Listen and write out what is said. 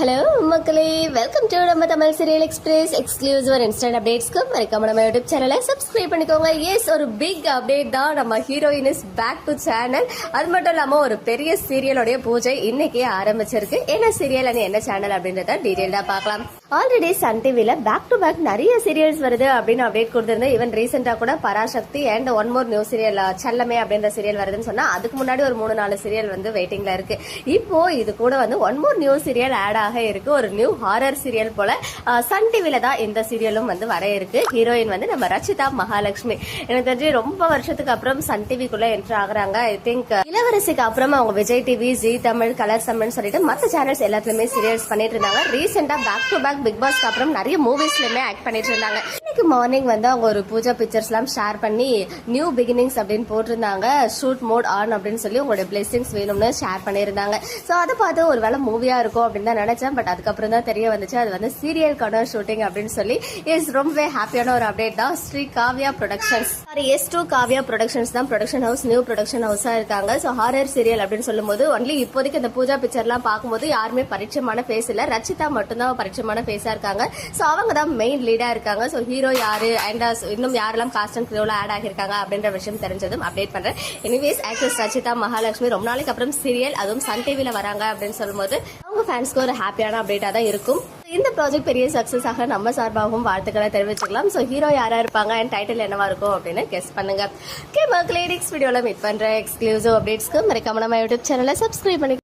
Hello மக்களே, welcome to நம்ம Tamil serial express exclusive instant அப்டேட்ஸ்க்கு மறக்காம நம்ம யூடியூப் சேனலை சப்ஸ்கிரைப் பண்ணிக்கோங்க. எஸ், ஒரு பிக் அப்டேட் தான். நம்ம heroine is back to channel. அது மட்டும் இல்லாம ஒரு பெரிய சீரியலோடைய பூஜை இன்னைக்கே ஆரம்பிச்சிருக்கு. என்ன சீரியல் அண்ட் என்ன சேனல் அப்படின்றத டீடைல்டா பார்க்கலாம். ஆல்ரெடி சன் டிவில பேக் டு பேக் நிறைய சீரியல்ஸ் வருது அப்படின்னு அப்டேட் கொடுத்திருந்தேன். ஈவன் ரீசெண்டா கூட Parasakthi and one more new serial Chellame அப்படின்ற சீரியல் வருதுன்னு சொன்னா அதுக்கு முன்னாடி ஒரு 3-4 சீரியல் வந்து வெயிட்டிங்ல இருக்கு. இப்போ இது கூட வந்து one more new serial add இருக்கு. ஒரு நியூ ஹாரர் சீரியல் போல சன் டிவில தான் இந்த சீரியலும் வந்து வர இருக்கு. ஹீரோயின் வந்து நம்ம ரச்சிதா மகாலட்சுமி. எனக்கு தெரிஞ்சு ரொம்ப வருஷத்துக்கு அப்புறம் சன் டிவிக்குள்ள என்டர் ஆகுறாங்க. ஐ திங்க் இளவரசிக்கு அப்புறம் அவங்க Vijay TV, G Tamil, colour Tamil சொல்லிட்டு மற்ற சேனல்ஸ் எல்லாத்துலயுமே சீரியல்ஸ் பண்ணிட்டு இருந்தாங்க. ரீசெண்டா பேக் டு பேக் பிக் பாஸ்க்கு அப்புறம் நிறைய மூவிஸ்லயுமே ஆக்ட் பண்ணிட்டு இருந்தாங்க. இன்னைக்கு மார்னிங் வந்து அவங்க ஒரு பூஜா பிக்சர்ஸ் எல்லாம் ஷேர் பண்ணி நியூ பிகினிங்ஸ் அப்படின்னு போட்டிருந்தாங்க. ஷூட் மோட் ஆன் அப்படின்னு சொல்லி உங்களோட பிளெஸிங்ஸ் வேணும்னு ஷேர் பண்ணிருந்தாங்க. சோ அதை பார்த்து ஒரு வேளை மூவியா இருக்கும் அப்படின்னு தான் நினைச்சேன். பட் அதுக்கப்புறம் தான் தெரிய வந்துச்சு அது வந்து சீரியல்கான ஷூட்டிங் அப்படின்னு சொல்லி. இஸ் ரொம்பவே ஹாப்பியான ஒரு அப்டேட் தான். Sri Kavya productions, S2 Kavya productions தான் ப்ரொடக்ஷன் ஹவுஸ், நியூ ப்ரொடக்ஷன் ஹவுஸா இருக்காங்க. ஸோ ஹாரர் சீரியல் அப்படின்னு சொல்லும்போது ஒன்லி இப்போதைக்கு இந்த பூஜா பிக்சர்லாம் பார்க்கும்போது யாருமே பரிச்சயமான ஃபேஸ் இல்ல, ரச்சிதா மட்டும்தான் பரிச்சயமான ஃபேஸா இருக்காங்க. ஸோ அவங்க தான் மெயின் லீடா இருக்காங்க. ஸோ ஹீரோ யாரு அண்ட் இன்னும் யாரெல்லாம் காஸ்ட் அண்ட் க்ரூல ஆட் ஆகிருக்காங்க அப்படின்ற விஷயம் தெரிஞ்சதும் அப்டேட் பண்றேன். எனிவேஸ், ஆக்ட்ரஸ் ரச்சிதா மகாலட்சுமி ரொம்ப நாளைக்கு அப்புறம் சீரியல் அதுவும் சன் டிவில வராங்க அப்படின்னு சொல்லும்போது அவங்க ஃபேன்ஸ்க்கு ஒரு ஹாப்பியான அப்டேட்டா தான் இருக்கும். இந்த ப்ராஜெக்ட் பெரிய சக்சஸ் ஆக நம்ம சார்பாகவும் வாழ்த்துக்களை தெரிவிச்சுக்கலாம். ஸோ ஹீரோ யாரா இருப்பாங்க அண்ட் டைட்டில் என்னவா இருக்கும் அப்படின்னு கெஸ் பண்ணுங்க. ஓகே மக்களே, நெக்ஸ்ட் வீடியோல மீட் பண்ற எக்ஸ்க்ளூசிவ் அப்டேட்ஸ்க்கு மறக்காம நம்ம யூடியூப் சேனலை சப்ஸ்கிரைப் பண்ணி